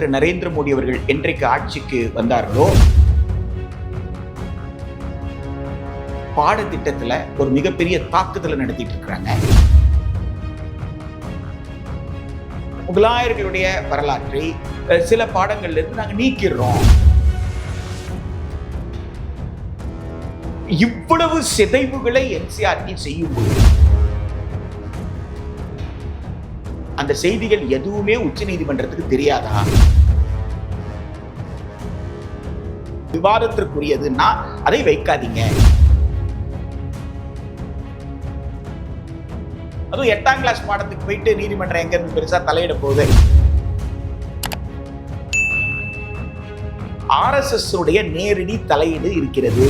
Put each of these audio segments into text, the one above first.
திரு நரேந்திர மோடி அவர்கள் என்றைக்கு ஆட்சிக்கு வந்தார்களோ பாடத்திட்டத்துல ஒரு மிகப்பெரிய தாக்குதலை நடத்திட்டு இருக்கிறாங்க. முகலாயர்களுடைய வரலாற்றை சில பாடங்கள்ல இருந்து நாங்க நீக்கிறோம். இவ்வளவு சிதைவுகளை என்சிஆர்டி செய்யும்போது அந்த செய்திகள் எதுவுமே உச்ச நீதிமன்றத்துக்கு தெரியாதா? விவாதத்திற்குரியதுன்னா அதை வைக்காதீங்க. அதுவும் 8ஆம் கிளாஸ் பாடத்துக்கு போயிட்டு நீதிமன்றம் எங்க இருந்து பெருசா தலையிட போகுது? RSS உடைய நேரடி தலையீடு இருக்கிறது.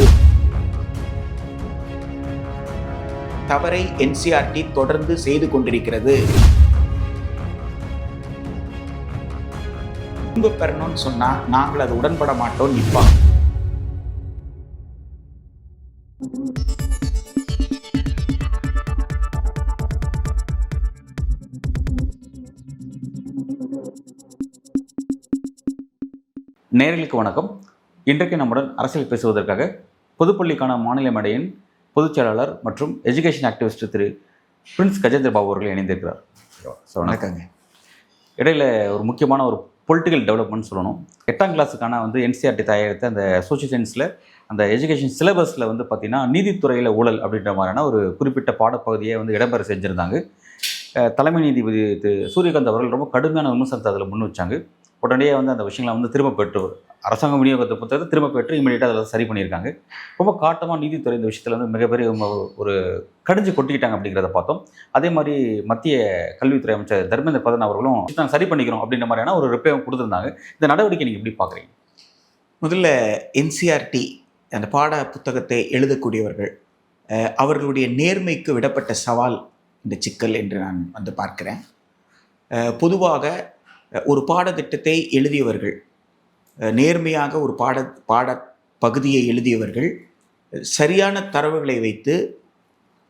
தவறை என்சிஆர்டி தொடர்ந்து செய்து கொண்டிருக்கிறது. திரும்ப பெறணும்னு சொன்னா நாங்கள் அது உடன்பட மாட்டோம் நிப்பாங்க. நேயர்களுக்கு வணக்கம். இன்றைக்கு நம்முடன் அரசியல் பேசுவதற்காக பொதுப்பள்ளிக்கான மாநில மேடையின் பொதுச் செயலாளர் மற்றும் எஜுகேஷன் ஆக்டிவிஸ்ட் திரு பிரின்ஸ் கஜேந்திர பாபு அவர்கள் இணைந்திருக்கிறார். வணக்கங்க. இடையில ஒரு முக்கியமான ஒரு பொலிட்டிக்கல் டெவலப்மெண்ட் சொல்லணும். 8ஆம் கிளாஸுக்கான என்சிஆர்டி தயாரித்த அந்த சோஷியல் சயின்ஸில் அந்த எஜுகேஷன் சிலபஸில் பார்த்தீங்கன்னா நீதித்துறையில் ஊழல் அப்படின்ற மாதிரியான ஒரு குறிப்பிட்ட பாடப்பகுதியை இடம்பெற செஞ்சுருந்தாங்க. தலைமை நீதிபதி திரு சூரியகாந்த் அவர்கள் ரொம்ப கடுமையான விமர்சனத்தை அதில் முன் வச்சாங்க. உடனடியே அந்த விஷயங்களை திரும்ப பெற்று அரசாங்க விநியோகத்தை புத்தகத்தை திரும்ப பெற்று இமீடியட்டாக அதில் சரி பண்ணியிருக்காங்க. ரொம்ப காட்டமாக நீதித்துறை இந்த விஷயத்தில் மிகப்பெரிய ஒரு கடிஞ்சு கொட்டிக்கிட்டாங்க அப்படிங்கிறத பார்த்தோம். அதே மாதிரி மத்திய கல்வித்துறை அமைச்சர் தர்மேந்திர பிரதான் அவர்களும் நாங்கள் சரி பண்ணிக்கிறோம் அப்படின்ற மாதிரியான ஒரு ரிப்பேவும் கொடுத்துருந்தாங்க. இந்த நடவடிக்கை நீங்கள் எப்படி பார்க்குறீங்க? முதல்ல என்சிஆர்டி அந்த பாட புத்தகத்தை எழுதக்கூடியவர்கள் அவர்களுடைய நேர்மைக்கு விடப்பட்ட சவால் இந்த சிக்கல் என்று நான் பார்க்கிறேன். பொதுவாக ஒரு பாடத்திட்டத்தை எழுதியவர்கள், நேர்மையாக ஒரு பாட பகுதியை எழுதியவர்கள் சரியான தரவுகளை வைத்து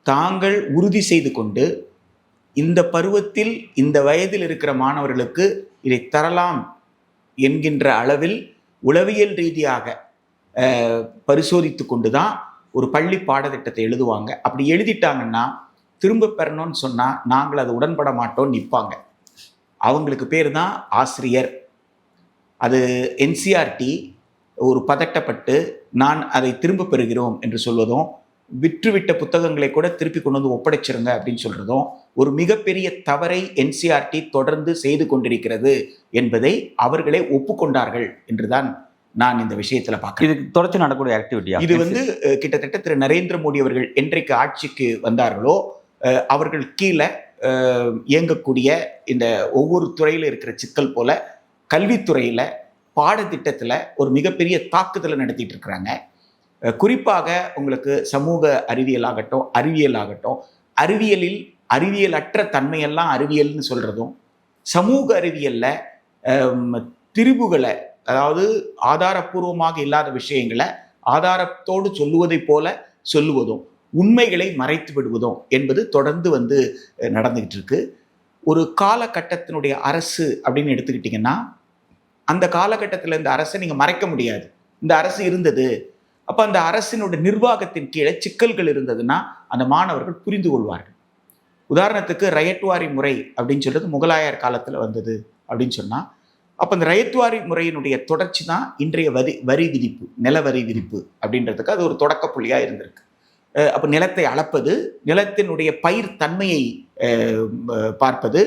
தாங்கள் உறுதி செய்து கொண்டு இந்த பருவத்தில் இந்த வயதில் இருக்கிற மாணவர்களுக்கு இதை தரலாம் என்கின்ற அளவில் உளவியல் ரீதியாக பரிசோதித்து கொண்டு தான் ஒரு பள்ளி பாடத்திட்டத்தை எழுதுவாங்க. அப்படி எழுதிட்டாங்கன்னா திரும்ப பெறணும்னு சொன்னால் நாங்கள் அது உடன்பட மாட்டோம் நிற்பாங்க. அவங்களுக்கு பேர் தான் ஆசிரியர். அது என்சிஆர்டி ஒரு பதட்டப்பட்டு நான் அதை திரும்ப பெறுகிறோம் என்று சொல்வதும், விற்றுவிட்ட புத்தகங்களை கூட திருப்பி கொண்டு ஒப்படைச்சிருங்க அப்படின்னு சொல்றதும் ஒரு மிகப்பெரிய தவறை என்சிஆர்டி தொடர்ந்து செய்து கொண்டிருக்கிறது என்பதை அவர்களே ஒப்புக்கொண்டார்கள் என்றுதான் நான் இந்த விஷயத்துல பார்க்கிறேன். இது தொடர்ச்சி நடக்கக்கூடிய ஆக்டிவிட்டியா? இது கிட்டத்தட்ட திரு நரேந்திர மோடி அவர்கள் என்றைக்கு ஆட்சிக்கு வந்தார்களோ அவர்கள் கீழே இயங்கக்கூடிய இந்த ஒவ்வொரு துறையில் இருக்கிற சிக்கல் போல கல்வித்துறையில் பாடத்திட்டத்தில் ஒரு மிகப்பெரிய தாக்குதலை நடத்திட்டு இருக்கிறாங்க. குறிப்பாக உங்களுக்கு சமூக அறிவியல் ஆகட்டும், அறிவியலில் அறிவியலற்ற தன்மையெல்லாம் அறிவியல்னு சொல்கிறதும், சமூக அறிவியலில் திரிபுகளை, அதாவது ஆதாரப்பூர்வமாக இல்லாத விஷயங்களை ஆதாரத்தோடு சொல்லுவதை போல சொல்லுவதும், உண்மைகளை மறைத்து விடுவதும் என்பது தொடர்ந்து நடந்துகிட்டு இருக்கு. ஒரு காலகட்டத்தினுடைய அரசு அப்படின்னு எடுத்துக்கிட்டிங்கன்னா அந்த காலகட்டத்தில் இந்த அரசை நீங்கள் மறைக்க முடியாது. இந்த அரசு இருந்தது. அப்போ அந்த அரசினுடைய நிர்வாகத்தின் கீழே சிக்கல்கள் இருந்ததுன்னா அந்த மாணவர்கள் புரிந்து கொள்வார்கள். உதாரணத்துக்கு ரயட்வாரி முறை அப்படின்னு சொல்றது முகலாயர் காலத்தில் வந்தது அப்படின்னு சொன்னால், அப்போ அந்த ரயத்வாரி முறையினுடைய தொடர்ச்சி தான் இன்றைய வரி விதிப்பு, நில வரி விதிப்பு அப்படின்றதுக்கு அது ஒரு தொடக்க புள்ளியாக இருந்திருக்கு. அப்போ நிலத்தை அளப்பது, நிலத்தினுடைய பயிர் தன்மையை பார்ப்பது,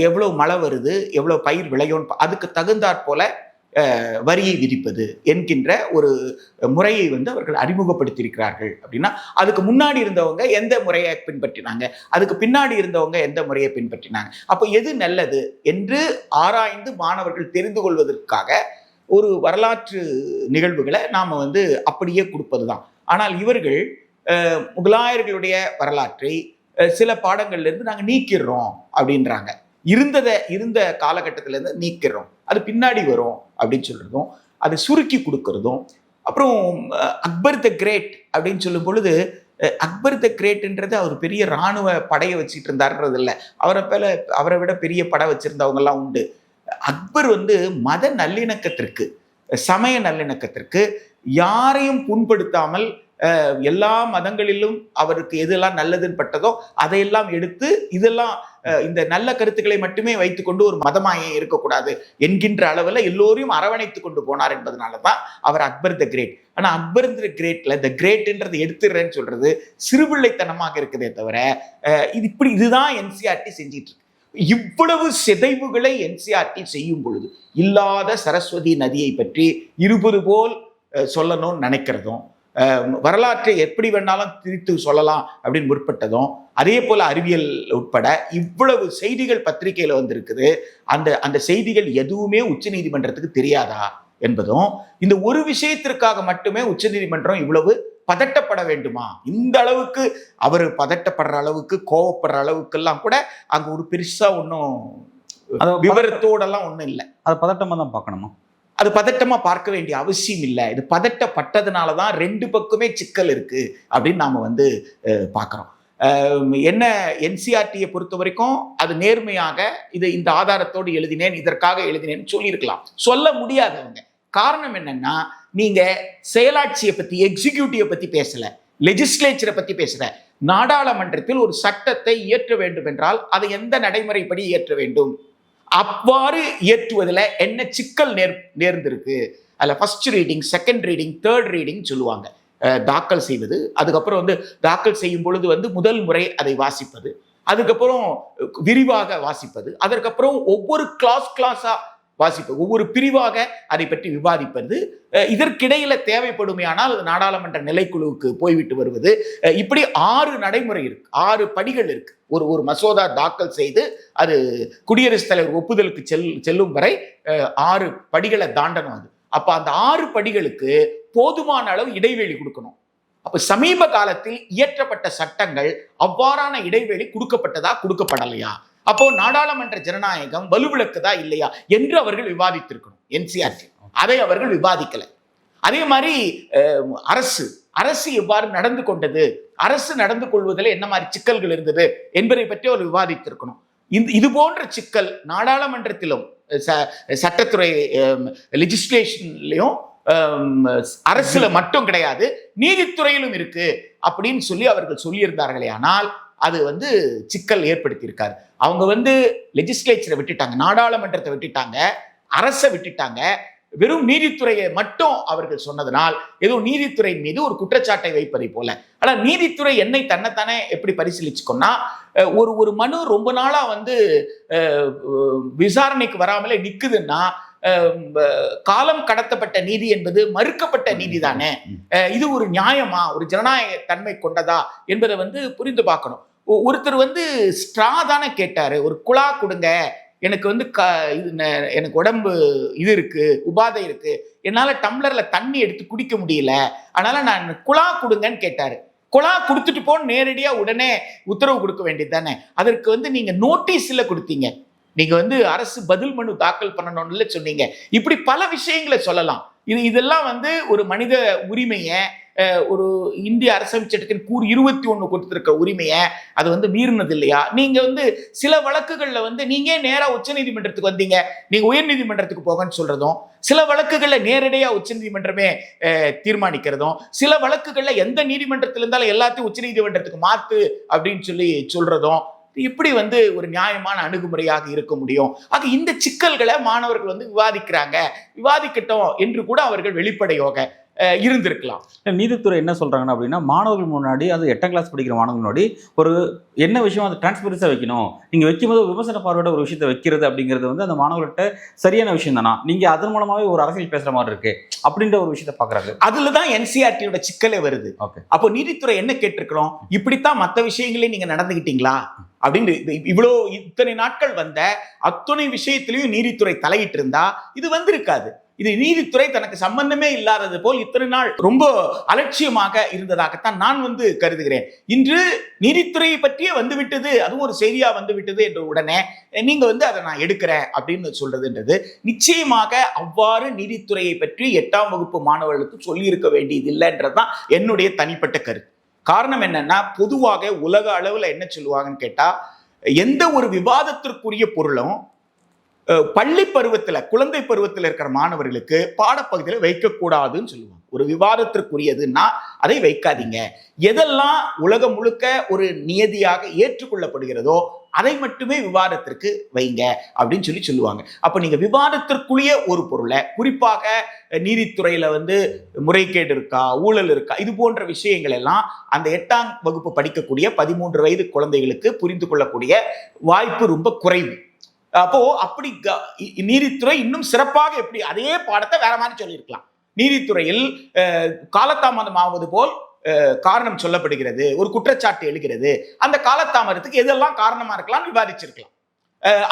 எவ்வளோ மழை வருது, எவ்வளோ பயிர் விளையும், அதுக்கு தகுந்தாற் போல வரியை விதிப்பது என்கின்ற ஒரு முறையை அவர்கள் அறிமுகப்படுத்தியிருக்கிறார்கள். அப்படின்னா அதுக்கு முன்னாடி இருந்தவங்க எந்த முறையை பின்பற்றினாங்க, அதுக்கு பின்னாடி இருந்தவங்க எந்த முறையை பின்பற்றினாங்க, அப்போ எது நல்லது என்று ஆராய்ந்து மாணவர்கள் தெரிந்து கொள்வதற்காக ஒரு வரலாற்று நிகழ்வுகளை நாம் அப்படியே கொடுப்பது தான். ஆனால் இவர்கள் முகலாயர்களுடைய வரலாற்றை சில பாடங்கள்ல இருந்து நாங்கள் நீக்கிறோம் அப்படின்றாங்க. இருந்த காலகட்டத்திலேருந்து நீக்கிறோம், அது பின்னாடி வரும் அப்படின்னு சொல்றதும், அதை சுருக்கி கொடுக்கறதும். அப்புறம் அக்பர் த கிரேட் அப்படின்னு சொல்லும் பொழுது, அக்பர் த கிரேட்ன்றது அவர் பெரிய இராணுவ படையை வச்சுட்டு இருந்தாருன்றது இல்லை. அவரை விட பெரிய படை வச்சிருந்தவங்கெல்லாம் உண்டு. அக்பர் வந்து மத நல்லிணக்கத்திற்கு, சமய நல்லிணக்கத்திற்கு, யாரையும் புண்படுத்தாமல் எல்லா மதங்களிலும் அவருக்கு எதெல்லாம் நல்லதுன்னு பட்டதோ அதையெல்லாம் எடுத்து, இதெல்லாம் இந்த நல்ல கருத்துக்களை மட்டுமே வைத்துக்கொண்டு ஒரு மதமாயே இருக்கக்கூடாது என்கின்ற அளவில் எல்லோரையும் அரவணைத்துக் கொண்டு போனார் என்பதனாலதான் அவர் அக்பர் த கிரேட். ஆனா அக்பர் த கிரேட்ல த கிரேட்ன்றது எடுத்துடுறேன்னு சொல்றது சிறுபிள்ளைத்தனமாக இருக்குதே தவிர, இதுதான் என்சிஆர்டி செஞ்சிட்டு இருக்கு. இவ்வளவு சிதைவுகளை என்சிஆர்டி செய்யும் பொழுது இல்லாத சரஸ்வதி நதியை பற்றி இருபது போல் சொல்லணும்னு நினைக்கிறதும், வரலாற்றை எப்படி வேணாலும் திரித்து சொல்லலாம் அப்படின்னு முற்பட்டதும், அதே போல அறிவியல் உட்பட இவ்வளவு செய்திகள் பத்திரிகையில வந்திருக்குது. அந்த செய்திகள் எதுவுமே உச்ச நீதிமன்றத்துக்கு தெரியாதா என்பதும், இந்த ஒரு விஷயத்திற்காக மட்டுமே உச்ச நீதிமன்றம் இவ்வளவு பதட்டப்பட வேண்டுமா? இந்த அளவுக்கு அவர் பதட்டப்படுற அளவுக்கு, கோவப்படுற அளவுக்கெல்லாம் கூட அங்க ஒரு பெருசா ஒன்றும் விவரத்தோடெல்லாம் ஒன்றும் இல்லை. அதை பதட்டமா தான் பார்க்கணுமா? அது பதட்டமா பார்க்க வேண்டிய அவசியம் இல்லை. இது பதட்டப்பட்டதுனாலதான் ரெண்டு பக்கமே சிக்கல் இருக்கு அப்படின்னு நாம வந்து பார்க்கிறோம். என்ன என்சிஆர்டியை பொறுத்த வரைக்கும் அது நேர்மையாக இந்த ஆதாரத்தோடு எழுதினேன், இதற்காக எழுதினேன்னு சொல்லியிருக்கலாம். சொல்ல முடியாதவங்க. காரணம் என்னன்னா, நீங்க செயலாட்சியை பத்தி, எக்ஸிக்யூட்டிவை பத்தி பேசல, லெஜிஸ்லேச்சரை பத்தி பேசல. நாடாளுமன்றத்தில் ஒரு சட்டத்தை இயற்ற வேண்டும் என்றால் அதை எந்த நடைமுறைப்படி இயற்ற வேண்டும், அவ்வாறு இயற்றுவதில் என்ன சிக்கல் நேர்ந்திருக்கு, அதில் first reading, second reading, third reading சொல்லுவாங்க. தாக்கல் செய்வது, அதுக்கப்புறம் வந்து தாக்கல் செய்யும் பொழுது வந்து முதல் முறை அதை வாசிப்பது, அதுக்கப்புறம் விரிவாக வாசிப்பது, அதற்கப்புறம் ஒவ்வொரு கிளாஸா வாசிப்பது, ஒவ்வொரு பிரிவாக அதை பற்றி விவாதிப்பது, இதற்கிடையில தேவைப்படுமையானால் அது நாடாளுமன்ற நிலைக்குழுவுக்கு போய்விட்டு வருவது. இப்படி 6 நடைமுறை இருக்கு, 6 படிகள் இருக்கு. ஒரு மசோதா தாக்கல் செய்து அது குடியரசுத் தலைவர் ஒப்புதலுக்கு செல்லும் வரை 6 படிகளை தாண்டணும். அது அப்ப அந்த 6 படிகளுக்கு போதுமான அளவு இடைவெளி கொடுக்கணும். அப்ப சமீப காலத்தில் இயற்றப்பட்ட சட்டங்கள் அவ்வாறான இடைவெளி கொடுக்கப்பட்டதா, கொடுக்கப்படலையா, அப்போ நாடாளுமன்ற ஜனநாயகம் வலுவிழக்குதா இல்லையா என்று அவர்கள் விவாதித்திருக்கணும். என்சிஆர்டி அதை அவர்கள் விவாதிக்கல. அதே மாதிரி அரசு எவ்வாறு நடந்து கொண்டது, அரசு நடந்து கொள்வதில் என்ன மாதிரி சிக்கல்கள் இருந்தது என்பதை பற்றி அவர் விவாதித்திருக்கணும். இது போன்ற சிக்கல் நாடாளுமன்றத்திலும், சட்டத்துறை லெஜிஸ்லேஷன்லயும், அரசுல மட்டும் கிடையாது, நீதித்துறையிலும் இருக்கு அப்படின்னு சொல்லி அவர்கள் சொல்லியிருந்தார்களே. ஆனால் அது வந்து சிக்கல் ஏற்படுத்தி இருக்காரு. அவங்க வந்து லெஜிஸ்லேச்சரை விட்டுட்டாங்க, நாடாளுமன்றத்தை விட்டுட்டாங்க, அரசை விட்டுட்டாங்க. வெறும் நீதித்துறையை மட்டும் அவர்கள் சொன்னதனால் ஏதோ நீதித்துறையின் மீது ஒரு குற்றச்சாட்டை வைப்பதை போல. ஆனால் நீதித்துறை என்னை தன்னைத்தானே எப்படி பரிசீலிச்சுக்கோன்னா, ஒரு மனு ரொம்ப நாளா வந்து விசாரணைக்கு வராமலே நிக்குதுன்னா, காலம் கடத்தப்பட்ட நீதி என்பது மறுக்கப்பட்ட நீதி தானே. இது ஒரு நியாயமா, ஒரு ஜனநாயக தன்மை கொண்டதா என்பதை வந்து புரிந்து பார்க்கணும். ஒருத்தர் வந்து ஸ்ட்ரா தானே கேட்டாரு, ஒரு குழா கொடுங்க, எனக்கு வந்து எனக்கு உடம்பு இது இருக்கு, உபாதை இருக்கு, என்னால டம்ளர்ல தண்ணி எடுத்து குடிக்க முடியல, அதனால நான் குழா கொடுங்கன்னு கேட்டாரு. குழா கொடுத்துட்டு போன்னு நேரடியா உடனே உத்தரவு கொடுக்க வேண்டியது தானே. அதற்கு வந்து நீங்க நோட்டீஸ்ல கொடுத்தீங்க, நீங்க வந்து அரசு பதில் மனு தாக்கல் பண்ணணும்னு சொன்னீங்க. இப்படி பல விஷயங்களை சொல்லலாம். இதெல்லாம் வந்து ஒரு மனித உரிமையை, ஒரு இந்திய அரசமைப்பு சட்டத்தின் கூறு 21 கொடுத்திருக்க உரிமையை அது வந்து மீறினது இல்லையா? நீங்க வந்து சில வழக்குகள்ல வந்து நீங்க நேரா உச்ச நீதிமன்றத்துக்கு வந்தீங்க, நீங்க உயர் நீதிமன்றத்துக்கு போகன்னு சொல்றதும், சில வழக்குகள்ல நேரடியா உச்ச நீதிமன்றமே தீர்மானிக்கிறதும், சில வழக்குகள்ல எந்த நீதிமன்றத்தில் இருந்தாலும் எல்லாத்தையும் உச்ச நீதிமன்றத்துக்கு மாத்து அப்படின்னு சொல்றதும் இப்படி வந்து ஒரு நியாயமான அணுகுமுறையாக இருக்க முடியும். ஆக இந்த சிக்கல்களை மாணவர்கள் வந்து விவாதிக்கட்டும் என்று கூட அவர்கள் வெளிப்படையாக இருந்திருக்கலாம். நீதித்துறை என்ன சொல்றாங்கன்னா அப்படின்னா, மாணவர்கள் முன்னாடி, அது 8ஆம் கிளாஸ் படிக்கிற மாணவர்கள் முன்னாடி ஒரு என்ன விஷயம் அது டிரான்ஸ்பரன்ஸா வைக்கணும், நீங்க வைக்கும்போது விமர்சன பார்வையோட ஒரு விஷயத்தை வைக்கிறது அப்படிங்கிறது வந்து அந்த மாணவர்கள்ட்ட சரியான விஷயம் தானா, நீங்க அதன் மூலமாவே ஒரு அரசியல் பேசுற மாதிரி இருக்கு அப்படின்ற ஒரு விஷயத்தை பாக்குறாங்க. அதுலதான் என்சிஆர்டியோட சிக்கலே வருது. அப்போ நீதித்துறை என்ன கேட்டிருக்கிறோம், இப்படித்தான் மற்ற விஷயங்களையும் நீங்க நடந்துகிட்டீங்களா அப்படின்னு. இத்தனை நாட்கள் வந்த அத்தனை விஷயத்திலையும் நீதித்துறை தலையிட்டு இருந்தா இது வந்திருக்காது. இது நீதித்துறை தனக்கு சம்பந்தமே இல்லாதது போல் இத்தனை நாள் ரொம்ப அலட்சியமாக இருந்ததாகத்தான் நான் வந்து கருதுகிறேன். இன்று நீதித்துறையை பற்றியே வந்துவிட்டது, அதுவும் ஒரு செய்தியா வந்துவிட்டது என்ற உடனே நீங்க வந்து அதை நான் எடுக்கிறேன் அப்படின்னு சொல்றதுன்றது நிச்சயமாக அவ்வாறு நீதித்துறையை பற்றி 8ஆம் வகுப்பு மாணவர்களுக்கு சொல்லி இருக்க வேண்டியது இல்லைன்றதுதான் என்னுடைய தனிப்பட்ட கருத்து. காரணம் என்னன்னா, பொதுவாக உலக அளவுல என்ன சொல்லுவாங்கன்னு கேட்டா, எந்த ஒரு விவாதத்திற்குரிய பொருளும் பள்ளி பருவத்துல, குழந்தை பருவத்தில் இருக்கிற மாணவர்களுக்கு பாடப்பகுதியில வைக்கக்கூடாதுன்னு சொல்லுவாங்க. ஒரு விவாதத்திற்குரியதுன்னா அதை வைக்காதீங்க. எதெல்லாம் உலகம் முழுக்க ஒரு நியதியாக ஏற்றுக்கொள்ளப்படுகிறதோ அதை மட்டுமே விவாதத்திற்கு வைங்க அப்படின்னு சொல்லுவாங்க. அப்ப நீங்க விவாதத்திற்குரிய ஒரு பொருளை, குறிப்பாக நீதித்துறையில முறைகேடு இருக்கா, ஊழல் இருக்கா, இது போன்ற விஷயங்கள் எல்லாம் அந்த 8ஆம் வகுப்பு படிக்கக்கூடிய 13 வயது குழந்தைகளுக்கு புரிந்து கொள்ளக்கூடிய வாய்ப்பு ரொம்ப குறைவு. அப்போ அப்படி நீதித்துறை இன்னும் சிறப்பாக எப்படி அதே பாடத்தை வேற மாதிரி சொல்லியிருக்கலாம். நீதித்துறையில் காலதாமதம் ஆவது போல் காரணம் சொல்லப்படுகிறது, ஒரு குற்றச்சாட்டு எழுகிறது, அந்த காலதாமதத்துக்கு எதெல்லாம் காரணமா இருக்கலாம் விவாதிச்சிருக்கலாம்.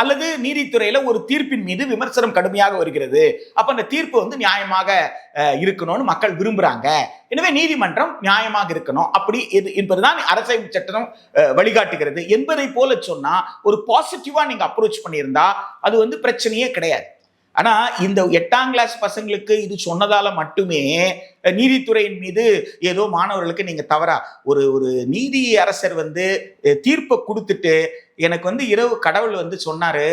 அல்லது நீதித்துறையில ஒரு தீர்ப்பின் மீது விமர்சனம் கடுமையாக வருகிறது, அப்ப அந்த தீர்ப்பு நியாயமாக இருக்கணும்னு மக்கள் விரும்புறாங்க, எனவே நீதிமன்றம் நியாயமாக இருக்கணும் அப்படி என்பதுதான் அரசியல் சட்டம் வழிகாட்டுகிறது என்பதை போல சொன்னா ஒரு பாசிட்டிவா நீங்க அப்ரோச் பண்ணியிருந்தா அது பிரச்சனையே கிடையாது. ஆனா இந்த 8ஆம் கிளாஸ் பசங்களுக்கு இது சொன்னதால மட்டுமே நீதித்துறையின் மீது ஏதோ மாணவர்களுக்கு நீங்க தவறா ஒரு நீதி அரசர் தீர்ப்பை கொடுத்துட்டு எனக்கு இரவு கடவுள் சொன்னாரு,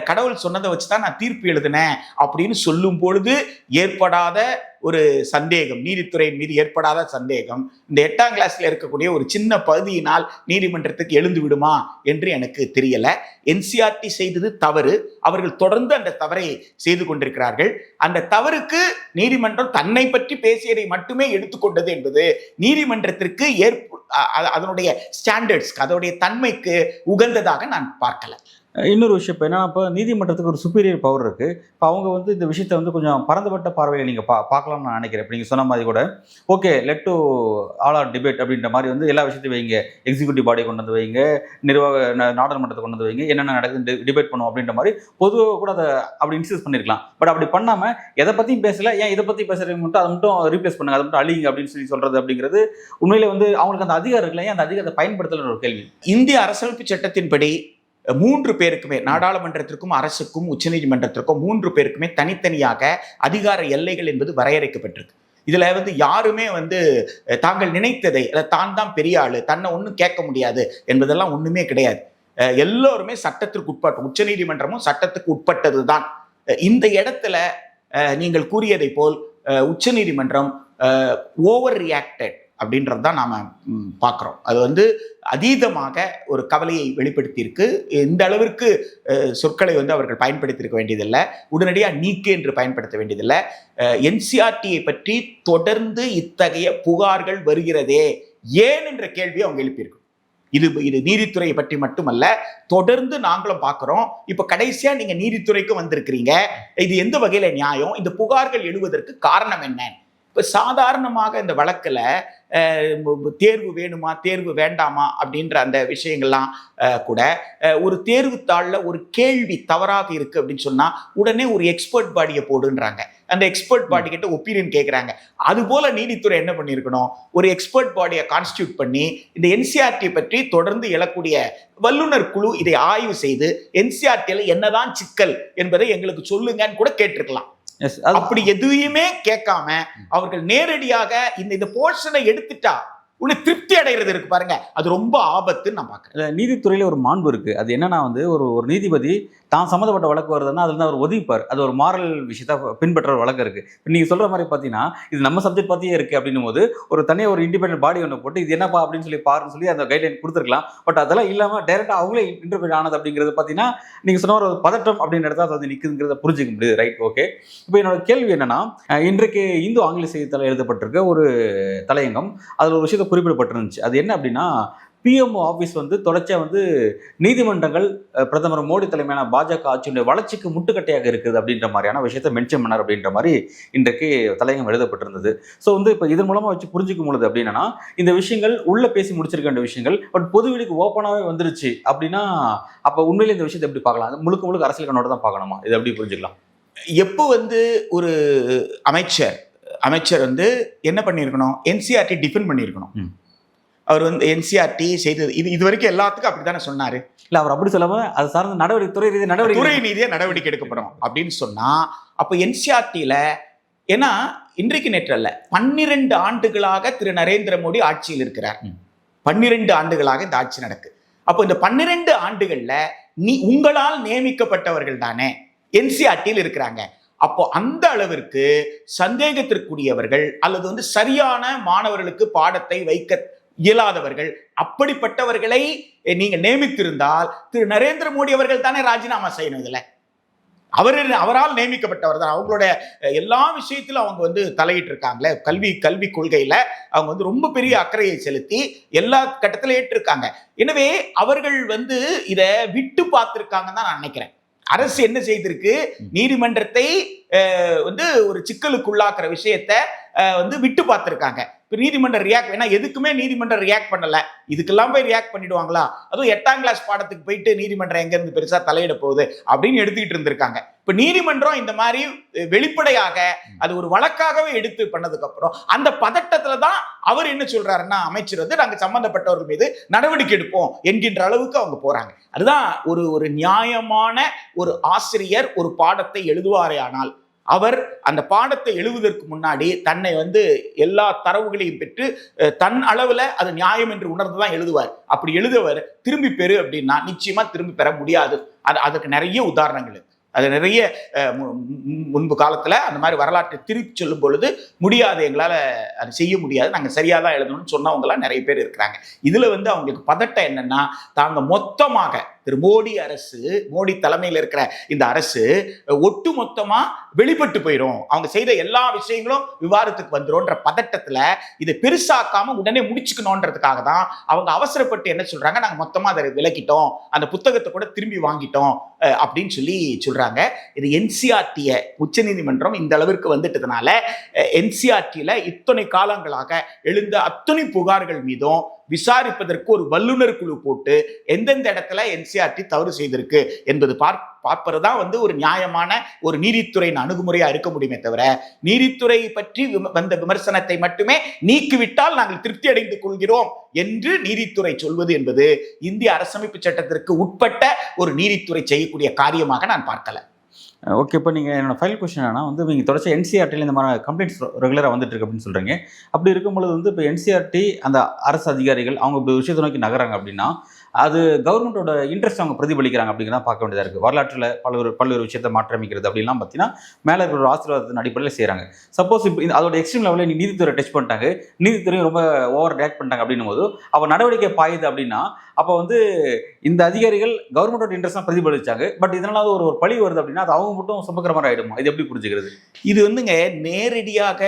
கடவுள் சொன்னதை வச்சுதான் நான் தீர்ப்பு எழுதினேன் அப்படின்னு சொல்லும் பொழுது ஏற்படாத ஒரு சந்தேகம், நீதித்துறையின் மீது ஏற்படாத சந்தேகம் இந்த 8ஆம் கிளாஸ்ல இருக்கக்கூடிய ஒரு சின்ன பகுதியினால் நீதிமன்றத்துக்கு எழுந்து விடுமா என்று எனக்கு தெரியல. என்சிஆர்டி செய்தது தவறு, அவர்கள் தொடர்ந்து அந்த தவறை செய்து கொண்டிருக்கிறார்கள். அந்த தவறுக்கு நீதிமன்றம் தன்னை பற்றி பேசியதை மட்டுமே எடுத்துக்கொண்டது என்பது நீதிமன்றத்திற்கு அதனுடைய ஸ்டாண்டர்ட்ஸ்க்கு, அதனுடைய தன்மைக்கு உகந்ததாக நான் பார்க்கல. இன்னொரு விஷயம் இப்போ என்னன்னா, இப்போ நீதிமன்றத்துக்கு ஒரு சுப்பீரியர் பவர் இருக்கு. இப்போ அவங்க இந்த விஷயத்தை கொஞ்சம் பரந்துபட்ட பார்வையில் நீங்கள் பார்க்கலாம்னு நான் நினைக்கிறேன். இப்போ நீங்கள் சொன்ன மாதிரி கூட okay let to all or debate அப்படின்ற மாதிரி எல்லா விஷயத்தையும் வைங்க, எக்ஸிக்யூட்டிவ் பாடி கொண்டு வைங்க, நிர்வாக நாடாளுமன்றத்தை கொண்டு வைங்க, என்னென்ன நடக்குது டிபேட் பண்ணுவோம் அப்படின்ற மாதிரி பொதுவாக கூட அதை அப்படி இன்சிஸ்ட் பண்ணியிருக்கலாம். பட் அப்படி பண்ணாமல் எதை பற்றியும் பேசல, ஏன் இதை பற்றி பேசுறது மட்டும் அதை மட்டும் ரீப்ளேஸ் பண்ணுங்க, அதை மட்டும் அழிங்க அப்படின்னு சொல்றது அப்படிங்கிறது உண்மையிலே அவங்களுக்கு அந்த அதிகாரம் இருக்குல்ல, ஏன் அந்த அதிகாரத்தை பயன்படுத்தலன்னு ஒரு கேள்வி. இந்திய அரசியலமைப்பு சட்டத்தின்படி 3 பேருக்குமே, நாடாளுமன்றத்திற்கும் அரசுக்கும் உச்சநீதிமன்றத்திற்கும் 3 பேருக்குமே தனித்தனியாக அதிகார எல்லைகள் என்பது வரையறைக்கப்பட்டிருக்கு. இதுல யாருமே தாங்கள் நினைத்ததை தான் தான் பெரிய ஆளு, தன்னை ஒன்றும் கேட்க முடியாது என்பதெல்லாம் ஒண்ணுமே கிடையாது. எல்லோருமே சட்டத்திற்கு உட்பட்ட, உச்சநீதிமன்றமும் சட்டத்துக்கு உட்பட்டது தான். இந்த இடத்துல நீங்கள் கூறியதை போல் உச்சநீதிமன்றம் ஓவர் ரியாக்டட் அப்படின்றது தான் நாம பார்க்கிறோம். அது அதீதமாக ஒரு கவலையை வெளிப்படுத்தியிருக்கு. இந்த அளவிற்கு சொற்களை அவர்கள் பயன்படுத்தியிருக்க வேண்டியதில்லை, உடனடியாக நீக்கு என்று பயன்படுத்த வேண்டியதில்லை. என்சிஆர்டியை பற்றி தொடர்ந்து இத்தகைய புகார்கள் வருகிறதே ஏன் என்ற கேள்வியை அவங்க எழுப்பியிருக்கும். இது நீதித்துறையை பற்றி மட்டுமல்ல, தொடர்ந்து நாங்களும் பார்க்கிறோம். இப்ப கடைசியா நீங்க நீதித்துறைக்கு வந்திருக்கிறீங்க, இது எந்த வகையில நியாயம், இந்த புகார்கள் எழுவதற்கு காரணம் என்ன? இப்ப சாதாரணமாக இந்த வழக்குல தேர்வு வேணுமா தேர்வு வேண்டாமா அப்படின்ற அந்த விஷயங்கள்லாம் கூட ஒரு தேர்வு தாள்ல ஒரு கேள்வி தவறாக இருக்கு அப்படின்னு சொன்னா உடனே ஒரு எக்ஸ்பர்ட் பாடியை போடுன்றாங்க. அந்த எக்ஸ்பர்ட் பாடி கிட்ட ஒப்பீனியன் கேட்குறாங்க. அது போல நீதித்துறை என்ன பண்ணியிருக்கணும், ஒரு எக்ஸ்பர்ட் பாடியை கான்ஸ்டியூட் பண்ணி இந்த என்சிஆர்டி பற்றி தொடர்ந்து எழக்கூடிய வல்லுநர் குழு இதை ஆய்வு செய்து என்சிஆர்டியில் என்னதான் சிக்கல் என்பதை எங்களுக்கு சொல்லுங்கன்னு கூட கேட்டிருக்கலாம். அப்படி எதுவுமே கேட்காம அவர்கள் நேரடியாக இந்த போர்ஷனை எடுத்துட்டா உன்னை திருப்தி அடைகிறது இருக்கு பாருங்க, அது ரொம்ப ஆபத்துன்னு நான் பார்க்குறேன். நீதித்துறையில ஒரு மாண்பு இருக்கு. அது என்னன்னா ஒரு நீதிபதி தான் சம்மந்தப்பட்ட வழக்கு வருதுன்னா அதுல அவர் ஒதுப்பார். அது ஒரு மாரல் விஷயத்த பின்பற்ற ஒரு வழக்கு இருக்கு. நீங்க சொல்ற மாதிரி பார்த்தீங்கன்னா இது நம்ம சப்ஜெக்ட் பார்த்தியே இருக்கு அப்படின்னும் போது ஒரு தனியாக ஒரு இண்டிபெண்டன்ட் பாடி ஒன்று போட்டு இது என்னப்பா அப்படின்னு பாருன்னு அந்த கைட்லைன் கொடுத்துருக்கலாம். பட் அதெல்லாம் இல்லாமல் டைரக்டா அவங்களே இன்டர்பிரேட் ஆனது அப்படிங்கிறது பார்த்தீங்கன்னா நீங்க சொன்ன ஒரு பதட்டம் அப்படின்ற இடத்துல அது நிற்குதுங்கிறத புரிஞ்சுக்க முடியுது. Right, okay. இப்போ என்னோட கேள்வி என்னன்னா, இன்றைக்கு இந்து ஆங்கில செய்தித்தாள் எழுதப்பட்டிருக்க ஒரு தலையங்கம், அதில் ஒரு விஷயத்தை குறிப்பிடப்பட்டிருந்துச்சு. அது என்ன அப்படின்னா, பிஎம்ஓ ஆஃபீஸ் தொடர்ச்சியாக நீதிமன்றங்கள் பிரதமர் மோடி தலைமையான பாஜக ஆட்சியுடைய வளர்ச்சிக்கு முட்டுக்கட்டையாக இருக்குது அப்படின்ற மாதிரியான விஷயத்தை மென்ஷன் பண்ணார் அப்படின்ற மாதிரி இன்றைக்கு தலையங்கம் எழுதப்பட்டிருந்தது. ஸோ இப்போ இதன் மூலமாக வச்சு புரிஞ்சுக்கும் பொழுது அப்படின்னா இந்த விஷயங்கள் உள்ள பேசி முடிச்சிருக்க வேண்டிய விஷயங்கள் பட் பொதுவெளிக்கு ஓப்பனாகவே வந்துருச்சு அப்படின்னா அப்போ உண்மையிலே இந்த விஷயத்தை எப்படி பார்க்கலாம்? அது முழுக்க முழுக்க அரசியல் கண்ணோட தான் பார்க்கணுமா? இது எப்படி புரிஞ்சுக்கலாம்? எப்போ ஒரு அமைச்சர் என்ன பண்ணியிருக்கணும், என்சிஆர்டி டிஃபெண்ட் பண்ணியிருக்கணும். அவர் என்சிஆர்டி செய்தது இது வரைக்கும் எல்லாத்துக்கும் அப்படித்தானே சொன்னாரு. இல்ல அவர் அப்படி சொல்லாம அது சார்ந்த நடவடிக்கை துறை ரீதியா நடவடிக்கை எடுக்கப்படும் அப்படின்னு சொன்னா அப்ப என்சிஆர்டியில, ஏன்னா இன்றைக்கு நேற்று அல்ல 12 ஆண்டுகளாக திரு நரேந்திர மோடி ஆட்சியில் இருக்கிறார். 12 ஆண்டுகளாக இந்த ஆட்சி நடக்கு. அப்போ இந்த 12 ஆண்டுகள்ல உங்களால் நியமிக்கப்பட்டவர்கள் தானே என்சிஆர்டியில் இருக்கிறாங்க. அப்போ அந்த அளவிற்கு சந்தேகத்திற்குரியவர்கள் அல்லது வந்து சரியான மாணவர்களுக்கு பாடத்தை வைக்க இயலாதவர்கள், அப்படிப்பட்டவர்களை நீங்க நியமித்திருந்தால் திரு நரேந்திர மோடி அவர்கள் தானே ராஜினாமா செய்யணும். இதுல அவரால் நியமிக்கப்பட்டவர் தான். அவங்களோட எல்லா விஷயத்திலும் அவங்க வந்து தலையிட்டு இருக்காங்களே. கல்வி கொள்கையில அவங்க வந்து ரொம்ப பெரிய அக்கறையை செலுத்தி எல்லா கட்டத்திலும் ஏற்றிருக்காங்க. எனவே அவர்கள் வந்து இதை விட்டு பார்த்திருக்காங்கன்னு தான் நான் நினைக்கிறேன். அரசு என்ன செய்திருக்கு, நீதிமன்றத்தை வந்து ஒரு சிக்கலுக்குள்ளாக்குற விஷயத்த வந்து விட்டு பார்த்திருக்காங்க. நீதிமன்றம் ரியாக்ட், ஏன்னா எதுக்குமே நீதிமன்றம் ரியாக்ட் பண்ணல, இதுக்கெல்லாம் போய் ரியாக்ட் பண்ணிடுவாங்களா, அதுவும் 8ஆம் கிளாஸ் பாடத்துக்கு போயிட்டு நீதிமன்றம் எங்க இருந்து பெருசா தலையிட போகுது அப்படின்னு எடுத்துக்கிட்டு இருந்திருக்காங்க. இப்ப நீதிமன்றம் இந்த மாதிரி வெளிப்படையாக அது ஒரு வழக்காகவே எடுத்து பண்ணதுக்கு அப்புறம் அந்த பதட்டத்துல தான் அவர் என்ன சொல்றாருன்னா, அமைச்சர் வந்து நாங்க சம்பந்தப்பட்டவர்கள் மீது நடவடிக்கை எடுப்போம் என்கின்ற அளவுக்கு அவங்க போறாங்க. அதுதான் ஒரு நியாயமான ஒரு ஆசிரியர் ஒரு பாடத்தை எழுதுவாரே ஆனால் அவர் அந்த பாடத்தை எழுதுவதற்கு முன்னாடி தன்னை வந்து எல்லா தரவுகளையும் பெற்று தன் அளவுல அது நியாயம் என்று உணர்ந்துதான் எழுதுவார். அப்படி எழுதுவர் திரும்பி பெறு அப்படின்னா நிச்சயமா திரும்பி பெற முடியாது. அதுக்கு நிறைய உதாரணங்கள், அது நிறைய முன்பு காலத்துல அந்த மாதிரி வரலாற்றை திருப்பி சொல்லும் பொழுது முடியாது, எங்களால அது செய்ய முடியாது, நாங்க சரியாதான் எழுதணும்னு சொன்னவங்கலாம் நிறைய பேர் இருக்கிறாங்க. இதுல வந்து அவங்களுக்கு பதட்டம் என்னன்னா, தாங்க மொத்தமாக திரு மோடி அரசு, மோடி தலைமையில் இருக்கிற இந்த அரசு ஒட்டு மொத்தமா வெளிப்பட்டு போயிடும், அவங்க செய்த எல்லா விஷயங்களும் விவாதத்துக்கு வந்துரும்ன்ற பதட்டத்துல இதை பெருசாக்காம உடனே முடிச்சுக்கணும்ன்றதுக்காக தான் அவங்க அவசரப்பட்டு என்ன சொல்றாங்க, நாங்க மொத்தமா அதை விலக்கிட்டோம், அந்த புத்தகத்தை கூட திரும்பி வாங்கிட்டோம் அப்படின்னு சொல்றாங்க. இது என்சிஆர்டிய உச்ச நீதிமன்றம் இந்த அளவிற்கு வந்துட்டதுனால என்சிஆர்டியில இத்தனை காலங்களாக எழுந்த அத்தனை புகார்கள் மீதும் விசாரிப்பதற்கு ஒரு வல்லுநர் குழு போட்டு எந்தெந்த இடத்துல என்சிஆர்டி தவறு செய்திருக்கு என்பது பார்ப்பதுதான் வந்து ஒரு நியாயமான ஒரு நீதித்துறையின் அணுகுமுறையா இருக்க முடியுமே தவிர, நீதித்துறை பற்றி வந்த விமர்சனத்தை மட்டுமே நீக்கிவிட்டால் நாங்கள் திருப்தி அடைந்து கொள்கிறோம் என்று நீதித்துறை சொல்வது என்பது இந்திய அரசமைப்பு சட்டத்திற்கு உட்பட்ட ஒரு நீதித்துறை செய்யக்கூடிய காரியமாக நான் பார்க்கல. ஓகே, இப்போ நீங்கள் என்னோட ஃபைல் கொஸ்டின் என்னன்னா வந்து நீங்கள் தொடர்ச்சி என்சிஆர்டியில் இந்த மாதிரி கம்ப்ளைண்ட்ஸ் ரெகுலராக வந்துட்டு இருக்கு அப்படின்னு சொல்கிறீங்க. அப்படி இருக்கும்பொழுது வந்து இப்போ என்சிஆர்டி அந்த அரசு அதிகாரிகள் அவங்க இப்படி விஷயத்தை நோக்கி நகராங்க அப்படின்னா அது கவர்மெண்ட்டோட இன்ட்ரெஸ்ட் அவங்க பிரதிபலிக்கிறாங்க அப்படிங்கிறத பார்க்க வேண்டியதாக இருக்குது. வரலாற்றில் பல்வேறு விஷயத்தை மாற்றமைக்கிறது அப்படின்லாம் பார்த்தீங்கன்னா மேலே இருக்கிற ஒரு ஆசீர்வாதத்தின் அடிப்படையில் செய்கிறாங்க. சப்போஸ் இப்போ அதோட எக்ஸ்ட்ரீம் லெவலில் நீதித்துறை டச் பண்ணிட்டாங்க, நீதித்துறையும் ரொம்ப ஓவர் ரியாக்ட் பண்ணிட்டாங்க அப்படின்னும் போது அவள் நடவடிக்கை பாயுது அப்படின்னா அப்போ வந்து இந்த அதிகாரிகள் கவர்மெண்டோட இன்ட்ரெஸ்ட் தான் பிரதிபலிச்சாங்க, பட் இதனால ஒரு பழி வருது அப்படின்னா அது அவங்க மட்டும் சுமக்கிற மாதிரி ஆயிடுமா? இது எப்படி புரிஞ்சுக்கிறது? இது வந்துங்க நேரடியாக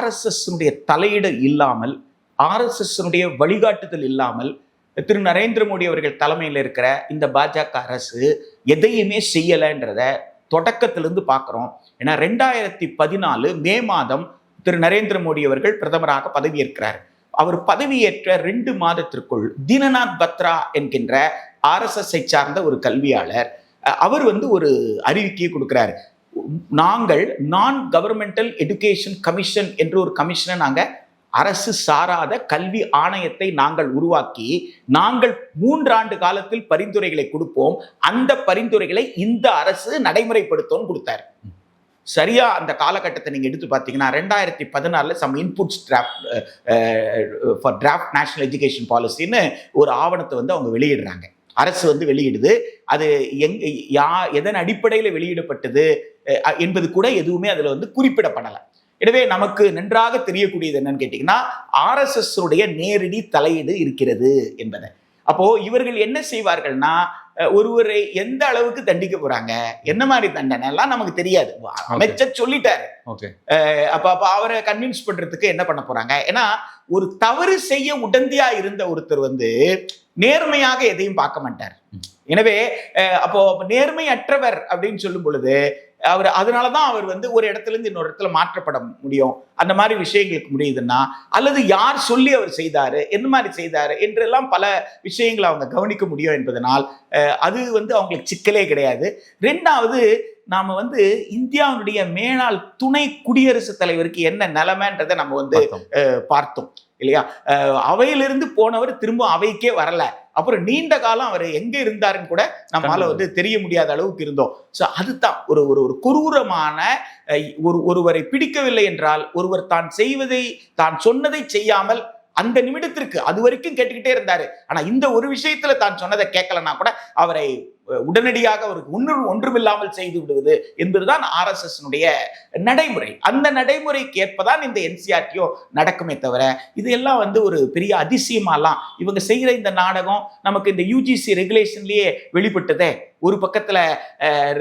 RSS தலையீடு இல்லாமல், RSS வழிகாட்டுதல் இல்லாமல் திரு நரேந்திர மோடி அவர்கள் தலைமையில் இருக்கிற இந்த பாஜக அரசு எதையுமே செய்யலைன்றத தொடக்கத்திலிருந்து பார்க்குறோம். ஏன்னா 2014 மே மாதம் திரு நரேந்திர மோடி அவர்கள் பிரதமராக பதவியேற்கிறார். அவர் பதவியேற்ற 2 மாதத்திற்குள் தீனநாத் பத்ரா என்கின்ற RSS சார்ந்த ஒரு கல்வியாளர் அவர் வந்து ஒரு அறிவிக்கையை கொடுக்கிறார். நாங்கள் நான் கவர்மெண்டல் எஜுகேஷன் கமிஷன் என்ற ஒரு கமிஷனை நாங்கள் அரசு சாராத கல்வி ஆணையத்தை நாங்கள் உருவாக்கி நாங்கள் 3 ஆண்டு காலத்தில் பரிந்துரைகளை கொடுப்போம், அந்த பரிந்துரைகளை இந்த அரசு நடைமுறைப்படுத்தும் கொடுத்தார். சரியா அந்த காலகட்டத்தை நீங்க எடுத்து பார்த்தீங்கன்னா 2014 some inputs draft national education பாலிசின்னு ஒரு ஆவணத்தை வந்து அவங்க வெளியிடுறாங்க. அரசு வந்து வெளியிடுது. அது எதன் அடிப்படையில் வெளியிடப்பட்டது என்பது கூட எதுவுமே அதுல வந்து குறிப்பிடப்படலை. எனவே நமக்கு நன்றாக தெரியக்கூடியது என்னன்னு கேட்டீங்கன்னா RSS நேரடி தலையீடு இருக்கிறது என்பதை. அப்போ இவர்கள் என்ன செய்வார்கள்னா, ஒருவரை எந்த அளவுக்கு தண்டிக்க போறாங்க, என்ன மாதிரி தண்டனை எல்லாம் நமக்கு தெரியாது. அமைச்சர் சொல்லிட்டாரு. அப்ப அவரை கன்வின்ஸ் பண்றதுக்கு என்ன பண்ண போறாங்க? ஏன்னா ஒரு தவறு செய்ய உடந்தையா இருந்த ஒருத்தர் வந்து நேர்மையாக எதையும் பார்க்க மாட்டார். எனவே அப்போ நேர்மையற்றவர் அப்படின்னு சொல்லும் பொழுது அவர் அதனாலதான் அவர் வந்து ஒரு இடத்துல இருந்து இன்னொரு இடத்துல மாற்றப்பட முடியும். அந்த மாதிரி விஷயங்களுக்கு முடியுதுன்னா, அல்லது யார் சொல்லி அவர் செய்தாரு, என்ன மாதிரி செய்தாரு என்றெல்லாம் பல விஷயங்களை அவங்க கவனிக்க முடியும் என்பதனால் அது வந்து அவங்களுக்கு சிக்கலே கிடையாது. 2வது, நாம வந்து இந்தியாவுடைய மேலாள் துணை குடியரசுத் தலைவருக்கு என்ன நிலைமைன்றதை நம்ம வந்து பார்த்தோம் இல்லையா? அவையிலிருந்து போனவர் திரும்ப அவைக்கே வரல. அப்புறம் நீண்ட காலம் அவர் எங்க இருந்தாருன்னு கூட நம்மளால வந்து தெரிய முடியாத அளவுக்கு இருந்தோம். ஸோ அதுதான் ஒரு கொடூரமான ஒருவரை பிடிக்கவில்லை என்றால் ஒருவர் தான் சொன்னதை செய்யாமல் அந்த நிமிடத்திற்கு அது வரைக்கும் கேட்டுக்கிட்டே இருந்தாரு. ஆனா இந்த ஒரு விஷயத்துல தான் சொன்னதை கேட்கலன்னா கூட அவரை உடனடியாக அவருக்கு ஒன்றுமில்லாமல் செய்து விடுவது என்பதுதான் RSS நடைமுறை. அந்த நடைமுறைக்கு ஏற்பதான் இந்த NCERT நடக்குமே தவிர இது எல்லாம் ஒரு பெரிய அதிசயமாலாம் இவங்க செய்கிற இந்த நாடகம் நமக்கு இந்த UGC ரெகுலேஷன்லயே வெளிப்பட்டதே. ஒரு பக்கத்துல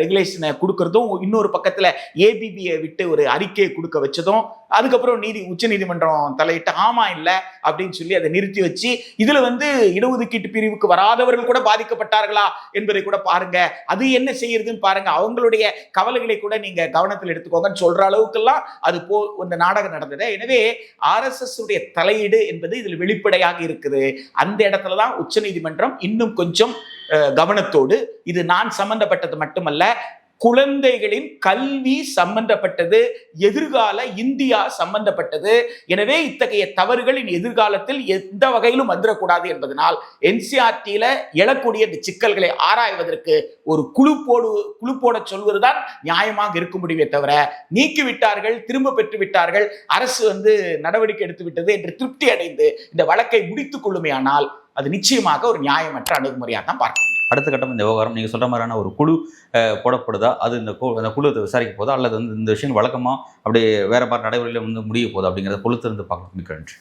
ரெகுலேஷனை கொடுக்கறதும், இன்னொரு பக்கத்துல ABBயை விட்டு ஒரு அறிக்கையை கொடுக்க வச்சதும், அதுக்கப்புறம் உச்ச நீதிமன்றம் தலையிட்டு ஆமா இல்ல அப்படின்னு சொல்லி அதை நிறுத்தி வச்சு, இதுல இடஒதுக்கீட்டு பிரிவுக்கு வராதவர்கள் கூட பாதிக்கப்பட்டார்களா என்பதை கூட பாருங்க, அது என்ன செய்யறதுன்னு பாருங்க, அவங்களுடைய கவலைகளை கூட நீங்க கவனத்தில் எடுத்துக்கோங்கன்னு சொல்ற அளவுக்கெல்லாம் அது இந்த நாடகம் நடந்தது. எனவே RSS உடைய தலையீடு என்பது இதில் வெளிப்படையாக இருக்குது. அந்த இடத்துலதான் உச்ச நீதிமன்றம் இன்னும் கொஞ்சம் கவனத்தோடு, இது நான் சம்பந்தப்பட்டது மட்டுமல்ல, குழந்தைகளின் கல்வி சம்பந்தப்பட்டது, எதிர்கால இந்தியா சம்பந்தப்பட்டது. எனவே இத்தகைய தவறுகள் இனி எதிர்காலத்தில் எந்த வகையிலும் வந்துடக்கூடாது என்பதனால் NCERT எழக்கூடிய இந்த சிக்கல்களை ஆராய்வதற்கு ஒரு குழு போட சொல்வதுதான் நியாயமாக இருக்க முடியுமே தவிர, நீக்கிவிட்டார்கள், திரும்ப பெற்று விட்டார்கள், அரசு நடவடிக்கை எடுத்து விட்டது என்று திருப்தி அடைந்து இந்த வழக்கை முடித்துக் கொள்ளுமையானால் அது நிச்சயமாக ஒரு நியாயமற்ற அணுகுமுறையாக தான் பார்க்கணும். அடுத்த கட்டம் இந்த விவகாரம் நீங்கள் சொல்கிற மாதிரியான ஒரு குழு போடப்படுதா, அது அந்த குழு விசாரிக்க போதா, அல்லது இந்த விஷயம் வழக்கமாக அப்படியே வேற மாதிரி நடைமுறையில் முடிய போதா அப்படிங்கிறத பொறுத்திருந்து பார்க்கணும். மிக்க நன்றி.